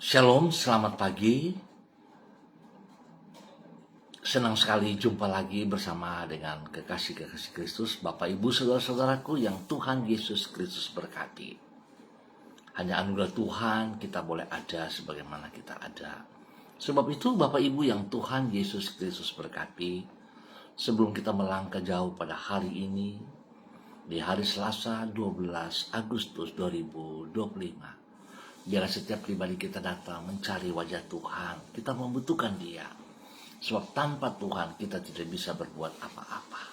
Shalom, selamat pagi. Senang sekali jumpa lagi bersama dengan kekasih-kekasih Kristus, Bapak Ibu Saudara-saudaraku yang Tuhan Yesus Kristus berkati. Hanya anugerah Tuhan kita boleh ada sebagaimana kita ada. Sebab itu Bapak Ibu yang Tuhan Yesus Kristus berkati, sebelum kita melangkah jauh pada hari ini, di hari Selasa 12 Agustus 2025, biarlah setiap pribadi kita datang mencari wajah Tuhan. Kita membutuhkan Dia. Sebab tanpa Tuhan kita tidak bisa berbuat apa-apa.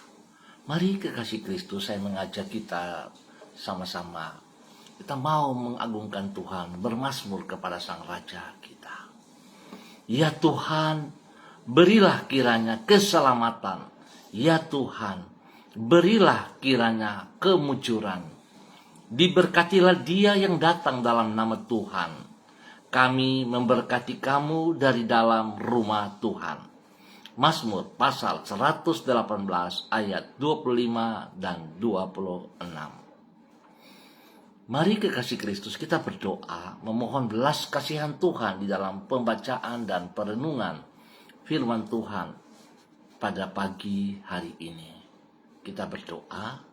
Mari kekasih Kristus, saya mengajak kita sama-sama. Kita mau mengagungkan Tuhan, bermazmur kepada Sang Raja kita. Ya Tuhan, berilah kiranya keselamatan. Ya Tuhan, berilah kiranya kemujuran. Diberkatilah dia yang datang dalam nama Tuhan. Kami memberkati kamu dari dalam rumah Tuhan. Mazmur pasal 118 ayat 25 dan 26. Mari kekasih Kristus, kita berdoa memohon belas kasihan Tuhan di dalam pembacaan dan perenungan firman Tuhan pada pagi hari ini. Kita berdoa.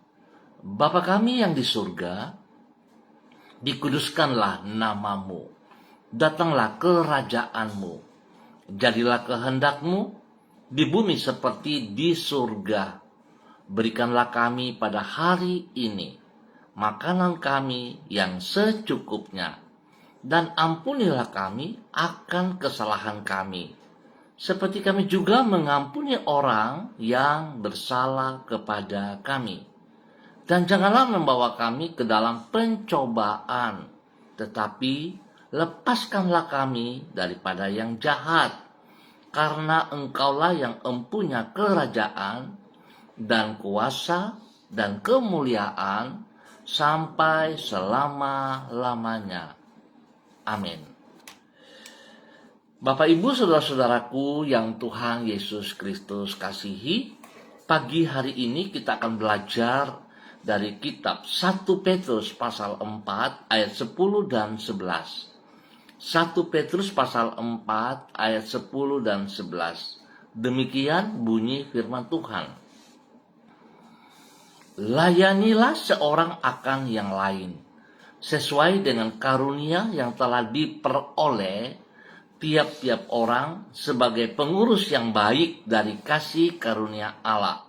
Bapa kami yang di surga, dikuduskanlah namamu, datanglah kerajaanmu, jadilah kehendakmu di bumi seperti di surga. Berikanlah kami pada hari ini makanan kami yang secukupnya, dan ampunilah kami akan kesalahan kami, seperti kami juga mengampuni orang yang bersalah kepada kami. Dan janganlah membawa kami ke dalam pencobaan, tetapi lepaskanlah kami daripada yang jahat. Karena Engkaulah yang empunya kerajaan dan kuasa dan kemuliaan sampai selama-lamanya. Amin. Bapak Ibu Saudara-saudaraku yang Tuhan Yesus Kristus kasihi, pagi hari ini kita akan belajar dari kitab 1 Petrus pasal 4 ayat 10 dan 11. 1 Petrus pasal 4 ayat 10 dan 11. Demikian bunyi firman Tuhan. Layanilah seorang akan yang lain, sesuai dengan karunia yang telah diperoleh tiap-tiap orang sebagai pengurus yang baik dari kasih karunia Allah.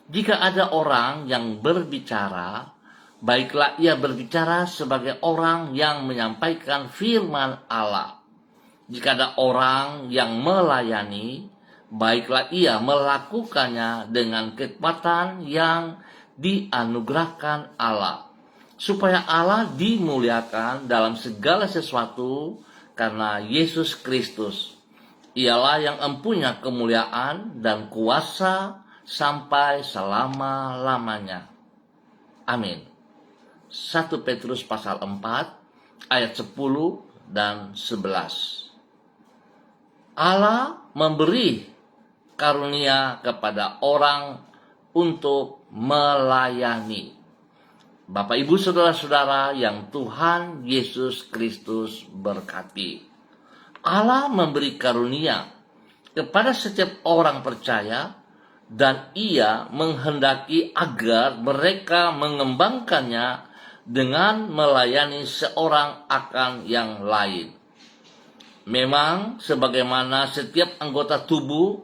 Jika ada orang yang berbicara, baiklah ia berbicara sebagai orang yang menyampaikan firman Allah. Jika ada orang yang melayani, baiklah ia melakukannya dengan kekuatan yang dianugerahkan Allah, supaya Allah dimuliakan dalam segala sesuatu karena Yesus Kristus. Ialah yang empunya kemuliaan dan kuasa sampai selama-lamanya. Amin. 1 Petrus pasal 4 ayat 10 dan 11. Allah memberi karunia kepada orang untuk melayani. Bapak Ibu Saudara-saudara yang Tuhan Yesus Kristus berkati. Allah memberi karunia kepada setiap orang percaya, dan ia menghendaki agar mereka mengembangkannya dengan melayani seorang akan yang lain. Memang sebagaimana setiap anggota tubuh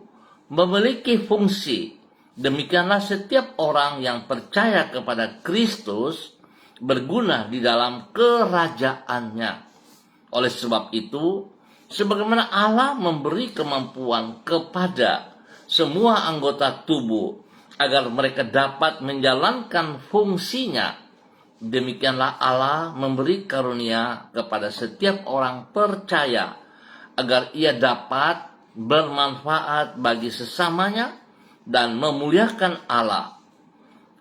memiliki fungsi, demikianlah setiap orang yang percaya kepada Kristus berguna di dalam kerajaannya. Oleh sebab itu, sebagaimana Allah memberi kemampuan kepada semua anggota tubuh agar mereka dapat menjalankan fungsinya, demikianlah Allah memberi karunia kepada setiap orang percaya agar ia dapat bermanfaat bagi sesamanya dan memuliakan Allah.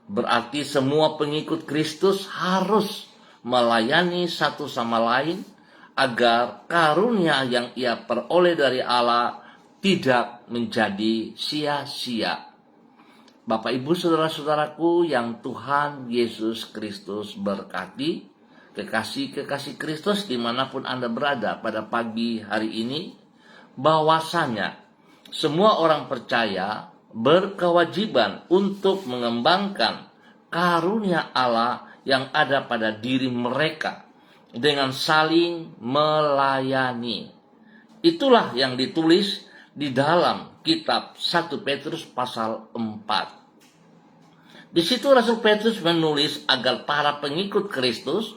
Berarti semua pengikut Kristus harus melayani satu sama lain agar karunia yang ia peroleh dari Allah tidak menjadi sia-sia. Bapak Ibu Saudara-saudaraku yang Tuhan Yesus Kristus berkati, kekasih-kekasih Kristus dimanapun Anda berada pada pagi hari ini, bahwasanya semua orang percaya berkewajiban untuk mengembangkan karunia Allah yang ada pada diri mereka dengan saling melayani. Itulah yang ditulis di dalam kitab 1 Petrus pasal 4. Di situ Rasul Petrus menulis agar para pengikut Kristus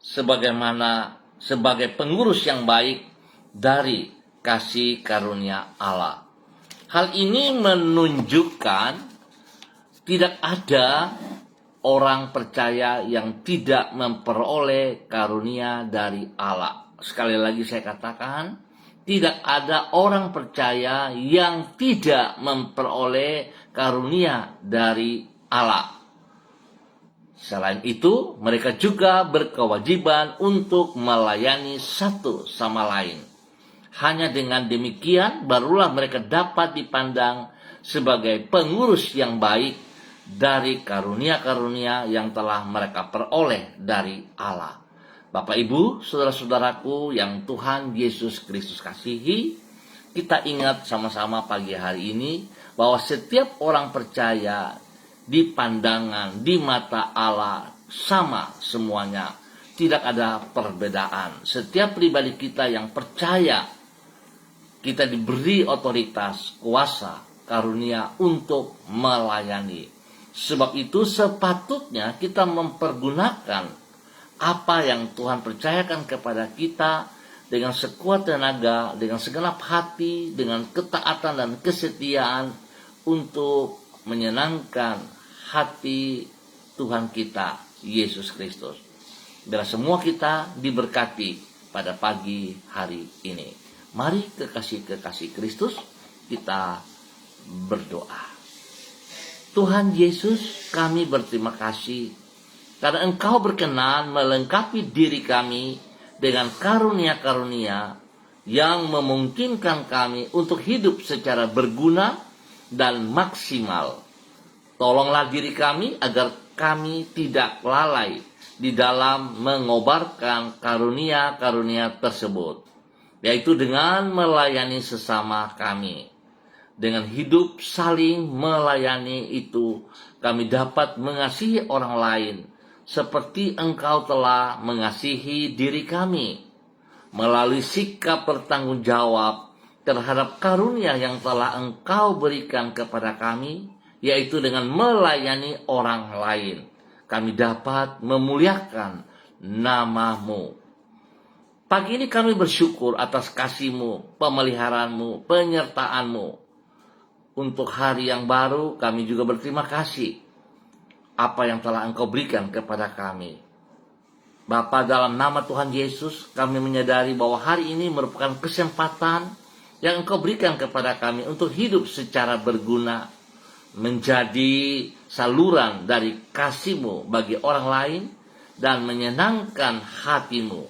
sebagai pengurus yang baik dari kasih karunia Allah. Hal ini menunjukkan tidak ada orang percaya yang tidak memperoleh karunia dari Allah. Sekali lagi saya katakan, tidak ada orang percaya yang tidak memperoleh karunia dari Allah. Selain itu, mereka juga berkewajiban untuk melayani satu sama lain. Hanya dengan demikian, barulah mereka dapat dipandang sebagai pengurus yang baik dari karunia-karunia yang telah mereka peroleh dari Allah. Bapak Ibu, saudara-saudaraku yang Tuhan Yesus Kristus kasihi, kita ingat sama-sama pagi hari ini bahwa setiap orang percaya di pandangan, di mata Allah sama semuanya. Tidak ada perbedaan. Setiap pribadi kita yang percaya, kita diberi otoritas, kuasa, karunia untuk melayani. Sebab itu sepatutnya kita mempergunakan apa yang Tuhan percayakan kepada kita dengan sekuat tenaga, dengan segenap hati, dengan ketaatan dan kesetiaan untuk menyenangkan hati Tuhan kita, Yesus Kristus. Biar semua kita diberkati pada pagi hari ini. Mari kekasih-kekasih Kristus, kita berdoa. Tuhan Yesus, kami berterima kasih karena Engkau berkenan melengkapi diri kami dengan karunia-karunia yang memungkinkan kami untuk hidup secara berguna dan maksimal. Tolonglah diri kami agar kami tidak lalai di dalam mengobarkan karunia-karunia tersebut, yaitu dengan melayani sesama kami. Dengan hidup saling melayani itu, kami dapat mengasihi orang lain seperti Engkau telah mengasihi diri kami, melalui sikap bertanggung jawab terhadap karunia yang telah Engkau berikan kepada kami, yaitu dengan melayani orang lain. Kami dapat memuliakan nama-Mu. Pagi ini kami bersyukur atas kasih-Mu, pemeliharaanmu, penyertaan-Mu. Untuk hari yang baru, kami juga berterima kasih apa yang telah Engkau berikan kepada kami. Bapa, dalam nama Tuhan Yesus, kami menyadari bahwa hari ini merupakan kesempatan yang Engkau berikan kepada kami untuk hidup secara berguna, menjadi saluran dari kasih-Mu bagi orang lain, dan menyenangkan hati-Mu.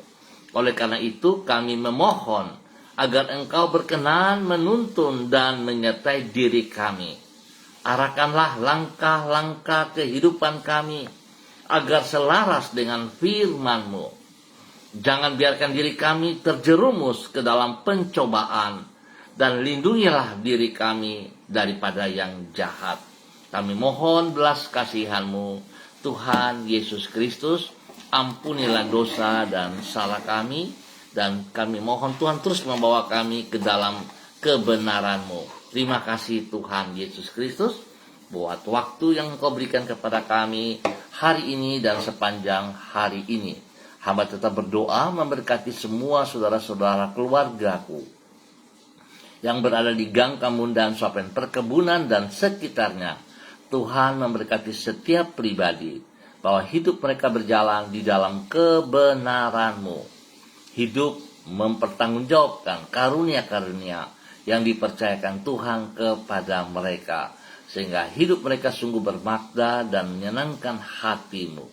Oleh karena itu, kami memohon agar Engkau berkenan menuntun dan menyertai diri kami. Arahkanlah langkah-langkah kehidupan kami agar selaras dengan firman-Mu. Jangan biarkan diri kami terjerumus ke dalam pencobaan, dan lindungilah diri kami daripada yang jahat. Kami mohon belas kasihan-Mu, Tuhan Yesus Kristus. Ampunilah dosa dan salah kami, dan kami mohon Tuhan terus membawa kami ke dalam kebenaran-Mu. Terima kasih Tuhan Yesus Kristus buat waktu yang Engkau berikan kepada kami hari ini dan sepanjang hari ini. Hamba tetap berdoa memberkati semua saudara-saudara keluargaku yang berada di Gang Kamundan, Swapen Perkebunan dan sekitarnya. Tuhan memberkati setiap pribadi bahwa hidup mereka berjalan di dalam kebenaran-Mu. Hidup mempertanggungjawabkan karunia-karunia yang dipercayakan Tuhan kepada mereka, sehingga hidup mereka sungguh bermakna dan menyenangkan hati-Mu.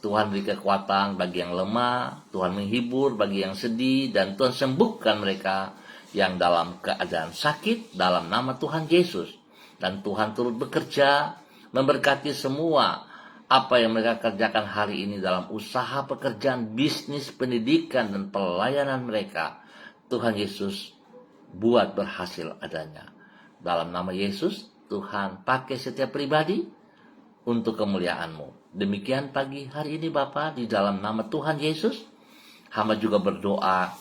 Tuhan beri kekuatan bagi yang lemah, Tuhan menghibur bagi yang sedih, dan Tuhan sembuhkan mereka yang dalam keadaan sakit dalam nama Tuhan Yesus. Dan Tuhan turut bekerja memberkati semua apa yang mereka kerjakan hari ini dalam usaha pekerjaan, bisnis, pendidikan, dan pelayanan mereka. Tuhan Yesus buat berhasil adanya. Dalam nama Yesus, Tuhan pakai setiap pribadi untuk kemuliaan-Mu. Demikian pagi hari ini Bapa, di dalam nama Tuhan Yesus, hamba juga berdoa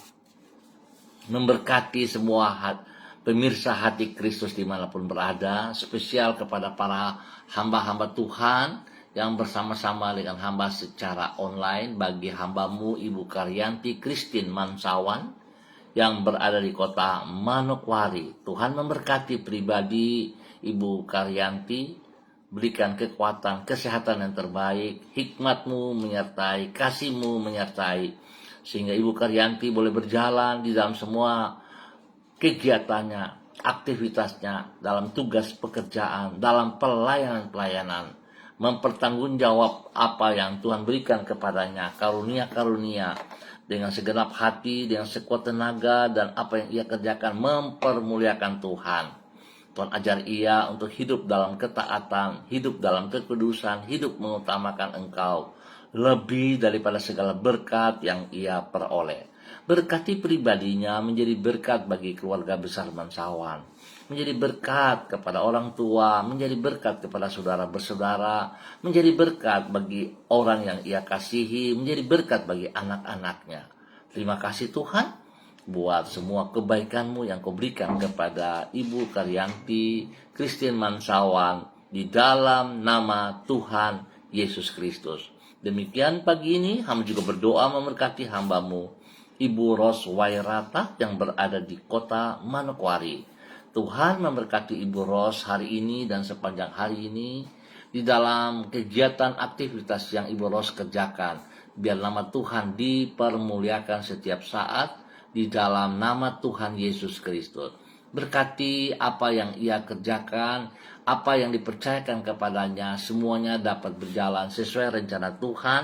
memberkati semua pemirsa hati Kristus dimanapun berada, spesial kepada para hamba-hamba Tuhan yang bersama-sama dengan hamba secara online, bagi hambamu Ibu Karyanti Christine Mansawan yang berada di kota Manokwari. Tuhan memberkati pribadi Ibu Karyanti, berikan kekuatan, kesehatan yang terbaik, hikmat-Mu menyertai, kasih-Mu menyertai, sehingga Ibu Karyanti boleh berjalan di dalam semua kegiatannya, aktivitasnya, dalam tugas pekerjaan, dalam pelayanan-pelayanan, mempertanggungjawab apa yang Tuhan berikan kepadanya, karunia-karunia, dengan segenap hati, dengan sekuat tenaga, dan apa yang ia kerjakan mempermuliakan Tuhan. Tuhan ajar ia untuk hidup dalam ketaatan, hidup dalam kekudusan, hidup mengutamakan Engkau lebih daripada segala berkat yang ia peroleh. Berkati pribadinya menjadi berkat bagi keluarga besar Mansawan, menjadi berkat kepada orang tua, menjadi berkat kepada saudara bersaudara, menjadi berkat bagi orang yang ia kasihi, menjadi berkat bagi anak-anaknya. Terima kasih Tuhan buat semua kebaikan-Mu yang Kau berikan kepada Ibu Karyanti Christine Mansawan, di dalam nama Tuhan Yesus Kristus. Demikian pagi ini hamba juga berdoa memberkati hamba-Mu Ibu Ros Wairata yang berada di kota Manokwari. Tuhan memberkati Ibu Ros hari ini dan sepanjang hari ini di dalam kegiatan aktivitas yang Ibu Ros kerjakan. Biar nama Tuhan dipermuliakan setiap saat di dalam nama Tuhan Yesus Kristus. Berkati apa yang ia kerjakan, apa yang dipercayakan kepadanya, semuanya dapat berjalan sesuai rencana Tuhan.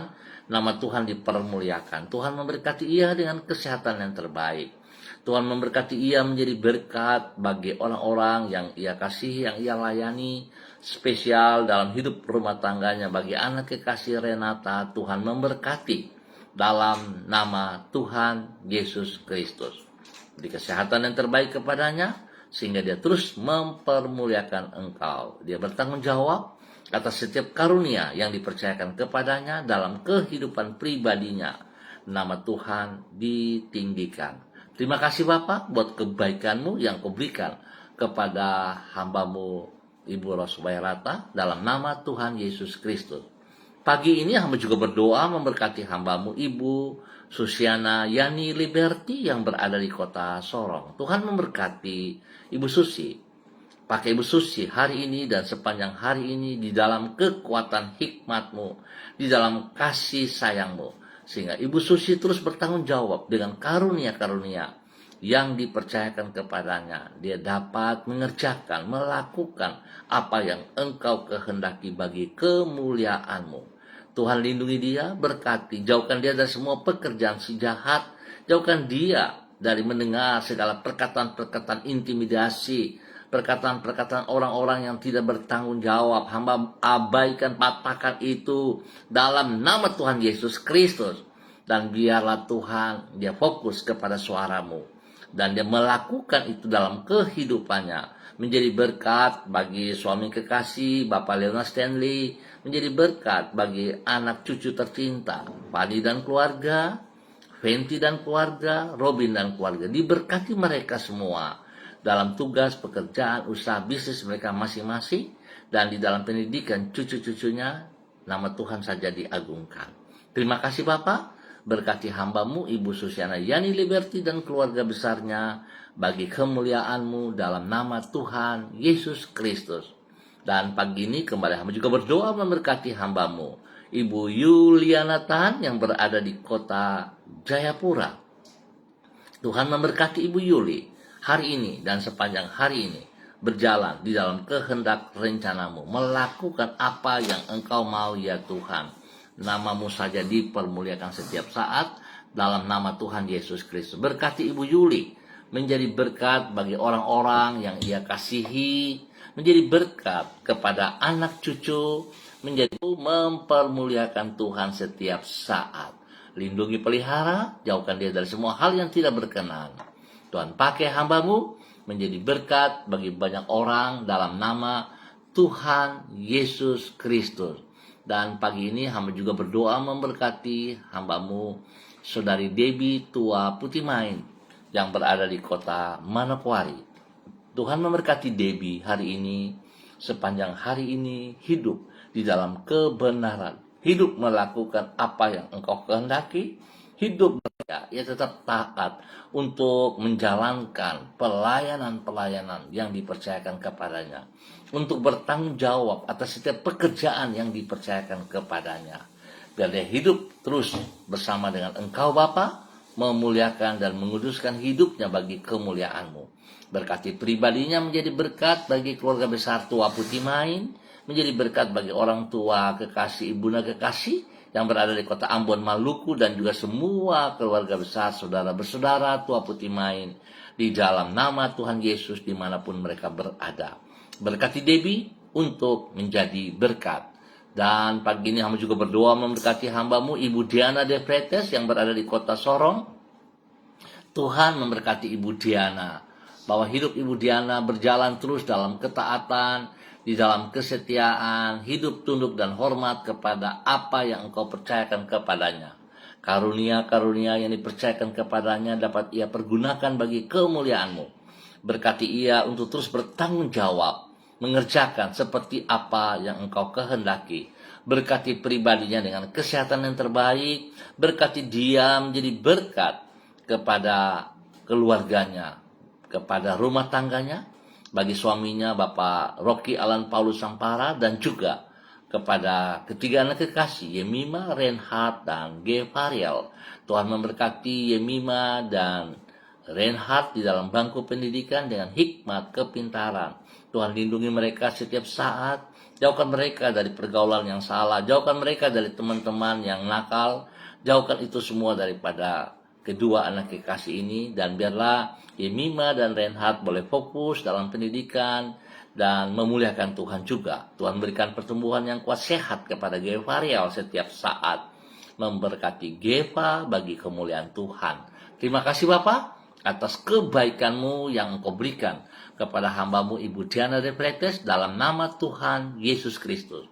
Nama Tuhan dipermuliakan. Tuhan memberkati ia dengan kesehatan yang terbaik. Tuhan memberkati ia menjadi berkat bagi orang-orang yang ia kasihi, yang ia layani, spesial dalam hidup rumah tangganya. Bagi anak kekasih Renata, Tuhan memberkati dalam nama Tuhan Yesus Kristus. Beri kesehatan yang terbaik kepadanya, sehingga dia terus mempermuliakan Engkau. Dia bertanggung jawab atas setiap karunia yang dipercayakan kepadanya dalam kehidupan pribadinya. Nama Tuhan ditinggikan. Terima kasih Bapa buat kebaikan-Mu yang Kau berikan kepada hamba-Mu Ibu Ros Wairata dalam nama Tuhan Yesus Kristus. Pagi ini hamba juga berdoa memberkati hamba-Mu Ibu Susiana Yani Liberty yang berada di kota Sorong. Tuhan memberkati Ibu Susi. Pakai Ibu Susi hari ini dan sepanjang hari ini di dalam kekuatan hikmat-Mu, di dalam kasih sayang-Mu, sehingga Ibu Susi terus bertanggung jawab dengan karunia-karunia yang dipercayakan kepadanya. Dia dapat mengerjakan, melakukan apa yang Engkau kehendaki bagi kemuliaan-Mu. Tuhan lindungi dia, berkati, jauhkan dia dari semua pekerjaan si jahat, jauhkan dia dari mendengar segala perkataan-perkataan intimidasi, perkataan-perkataan orang-orang yang tidak bertanggung jawab. Hamba abaikan, patahkan itu dalam nama Tuhan Yesus Kristus. Dan biarlah Tuhan dia fokus kepada suara-Mu, dan dia melakukan itu dalam kehidupannya, menjadi berkat bagi suami kekasih Bapak Leonard Stanley, menjadi berkat bagi anak cucu tercinta Padi dan keluarga, Fenty dan keluarga, Robin dan keluarga. Diberkati mereka semua dalam tugas pekerjaan, usaha bisnis mereka masing-masing, dan di dalam pendidikan cucu-cucunya. Nama Tuhan saja diagungkan. Terima kasih Bapak. Berkati hamba-Mu Ibu Susiana Yani Liberty dan keluarga besarnya bagi kemuliaan-Mu dalam nama Tuhan Yesus Kristus. Dan pagi ini kembali hamba juga berdoa memberkati hamba-Mu Ibu Yuliana Tan yang berada di kota Jayapura. Tuhan memberkati Ibu Yuli hari ini dan sepanjang hari ini berjalan di dalam kehendak rencana-Mu, melakukan apa yang Engkau mau ya Tuhan. Nama-Mu saja dipermuliakan setiap saat dalam nama Tuhan Yesus Kristus. Berkati Ibu Yuli menjadi berkat bagi orang-orang yang ia kasihi, menjadi berkat kepada anak cucu menjadi mempermuliakan Tuhan setiap saat. Lindungi, pelihara, jauhkan dia dari semua hal yang tidak berkenan. Tuhan pakai hamba-Mu menjadi berkat bagi banyak orang dalam nama Tuhan Yesus Kristus. Dan pagi ini hamba juga berdoa memberkati hamba-Mu Saudari Debbie Tua Putimain yang berada di kota Manokwari. Tuhan memberkati Debbie hari ini, sepanjang hari ini hidup di dalam kebenaran, hidup melakukan apa yang Engkau kehendaki, hidup ia tetap taat untuk menjalankan pelayanan-pelayanan yang dipercayakan kepadanya, untuk bertanggung jawab atas setiap pekerjaan yang dipercayakan kepadanya. Biar dia hidup terus bersama dengan Engkau Bapa, memuliakan dan menguduskan hidupnya bagi kemuliaan-Mu. Berkati pribadinya menjadi berkat bagi keluarga besar Tua Putimain, menjadi berkat bagi orang tua kekasih, ibunda kekasih yang berada di kota Ambon, Maluku, dan juga semua keluarga besar, saudara bersaudara Tua Putimain di dalam nama Tuhan Yesus dimanapun mereka berada. Berkati Debbie untuk menjadi berkat. Dan pagi ini hamba juga berdoa memberkati hamba-Mu Ibu Diana De Pretes yang berada di kota Sorong. Tuhan memberkati Ibu Diana, bahwa hidup Ibu Diana berjalan terus dalam ketaatan, di dalam kesetiaan, hidup tunduk dan hormat kepada apa yang Engkau percayakan kepadanya. Karunia-karunia yang dipercayakan kepadanya dapat ia pergunakan bagi kemuliaan-Mu. Berkati ia untuk terus bertanggung jawab, mengerjakan seperti apa yang Engkau kehendaki. Berkati pribadinya dengan kesehatan yang terbaik, berkati dia menjadi berkat kepada keluarganya, kepada rumah tangganya, bagi suaminya Bapak Rocky Alan Paulus Sampara, dan juga kepada ketiga anak kekasih Yemima, Reinhard, dan Gevariel. Tuhan memberkati Yemima dan Reinhard di dalam bangku pendidikan dengan hikmat kepintaran. Tuhan lindungi mereka setiap saat, jauhkan mereka dari pergaulan yang salah, jauhkan mereka dari teman-teman yang nakal, jauhkan itu semua daripada kedua anak kekasih ini, dan biarlah Yemima dan Reinhard boleh fokus dalam pendidikan dan memuliakan Tuhan juga. Tuhan berikan pertumbuhan yang kuat sehat kepada Gevariel setiap saat, memberkati Geva bagi kemuliaan Tuhan. Terima kasih Bapa atas kebaikan-Mu yang Engkau berikan kepada hamba-Mu Ibu Diana De Pretes dalam nama Tuhan Yesus Kristus.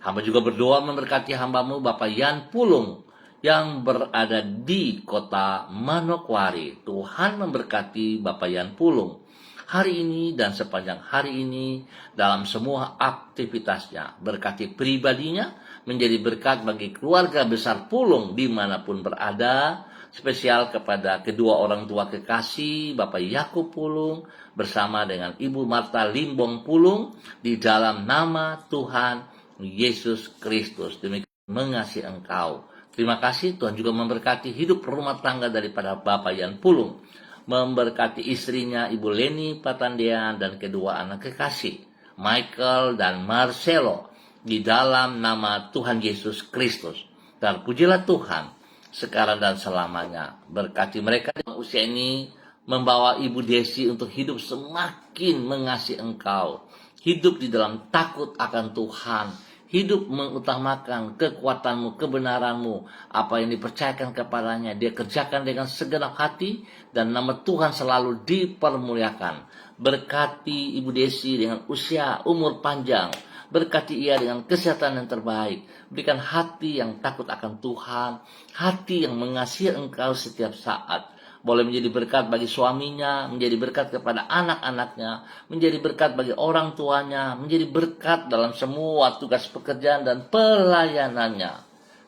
Hamba juga berdoa memberkati hamba-Mu Bapak Yan Pulung yang berada di kota Manokwari. Tuhan memberkati Bapak Yan Pulung hari ini dan sepanjang hari ini dalam semua aktivitasnya. Berkati pribadinya menjadi berkat bagi keluarga besar Pulung dimanapun berada. Spesial kepada kedua orang tua kekasih Bapak Yakub Pulung bersama dengan Ibu Marta Limbong Pulung di dalam nama Tuhan Yesus Kristus. Demikian mengasihi Engkau. Terima kasih. Tuhan juga memberkati hidup rumah tangga daripada Bapak Yan Pulung, memberkati istrinya Ibu Leni Patandean dan kedua anak kekasih Michael dan Marcelo di dalam nama Tuhan Yesus Kristus. Dan pujilah Tuhan sekarang dan selamanya. Berkati mereka yang usia ini membawa Ibu Desi untuk hidup semakin mengasihi Engkau, hidup di dalam takut akan Tuhan, hidup mengutamakan kekuatan-Mu, kebenaran-Mu, apa yang dipercayakan kepadanya, dia kerjakan dengan segenap hati, dan nama Tuhan selalu dipermuliakan. Berkati Ibu Desi dengan usia, umur panjang, berkati ia dengan kesehatan yang terbaik, berikan hati yang takut akan Tuhan, hati yang mengasihi Engkau setiap saat. Boleh menjadi berkat bagi suaminya, menjadi berkat kepada anak-anaknya, menjadi berkat bagi orang tuanya, menjadi berkat dalam semua tugas pekerjaan dan pelayanannya.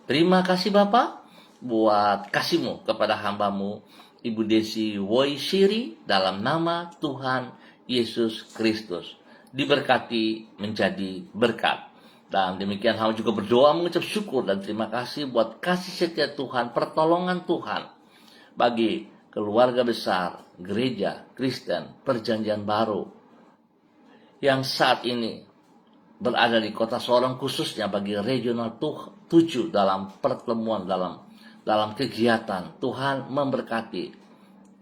Terima kasih Bapa buat kasih-Mu kepada hamba-Mu Ibu Desi Woisiri dalam nama Tuhan Yesus Kristus. Diberkati menjadi berkat. Dan demikian hamba juga berdoa mengucap syukur dan terima kasih buat kasih setia Tuhan, pertolongan Tuhan bagi keluarga besar Gereja Kristen Perjanjian Baru yang saat ini berada di kota Sorong, khususnya bagi regional 7 dalam pertemuan, dalam kegiatan. Tuhan memberkati,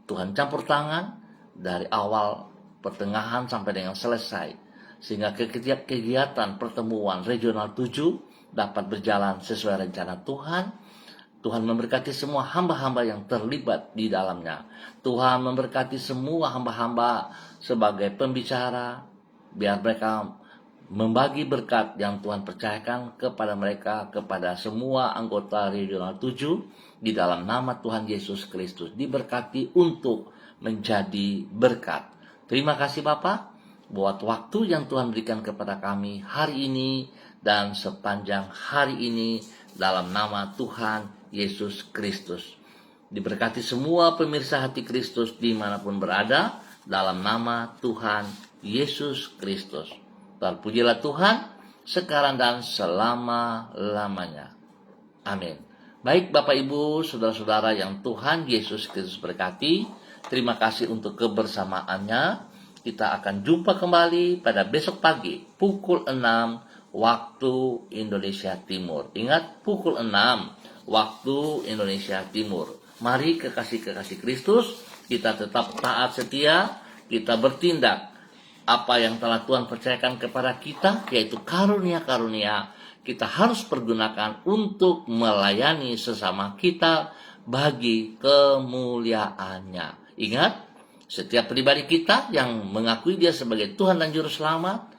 Tuhan campur tangan dari awal, pertengahan sampai dengan selesai. sehingga kegiatan pertemuan regional 7 dapat berjalan sesuai rencana Tuhan. Tuhan memberkati semua hamba-hamba yang terlibat di dalamnya. Tuhan memberkati semua hamba-hamba sebagai pembicara, biar mereka membagi berkat yang Tuhan percayakan kepada mereka, kepada semua anggota regional 7 di dalam nama Tuhan Yesus Kristus. Diberkati untuk menjadi berkat. Terima kasih Bapak buat waktu yang Tuhan berikan kepada kami hari ini dan sepanjang hari ini dalam nama Tuhan Yesus Kristus. Diberkati semua pemirsa Hati Kristus dimanapun berada dalam nama Tuhan Yesus Kristus. Terpujilah Tuhan sekarang dan selama-lamanya. Amin. Baik Bapak Ibu, saudara-saudara yang Tuhan Yesus Kristus berkati, terima kasih untuk kebersamaannya. Kita akan jumpa kembali pada besok pagi pukul 6 waktu Indonesia Timur. Ingat, pukul 6 waktu Indonesia Timur. Mari kekasih-kekasih Kristus, kita tetap taat setia, kita bertindak apa yang telah Tuhan percayakan kepada kita, yaitu karunia-karunia. Kita harus pergunakan untuk melayani sesama kita bagi kemuliaannya. Ingat, setiap pribadi kita yang mengakui Dia sebagai Tuhan dan Juru Selamat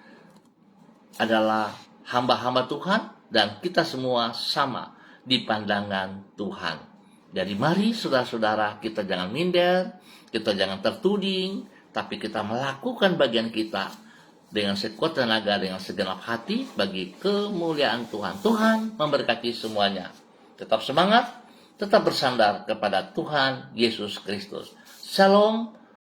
adalah hamba-hamba Tuhan, dan kita semua sama di pandangan Tuhan. Jadi mari saudara-saudara, kita jangan minder, kita jangan tertuding, tapi kita melakukan bagian kita dengan sekuat tenaga, dengan segenap hati bagi kemuliaan Tuhan. Tuhan memberkati semuanya. Tetap semangat, tetap bersandar kepada Tuhan Yesus Kristus. Shalom.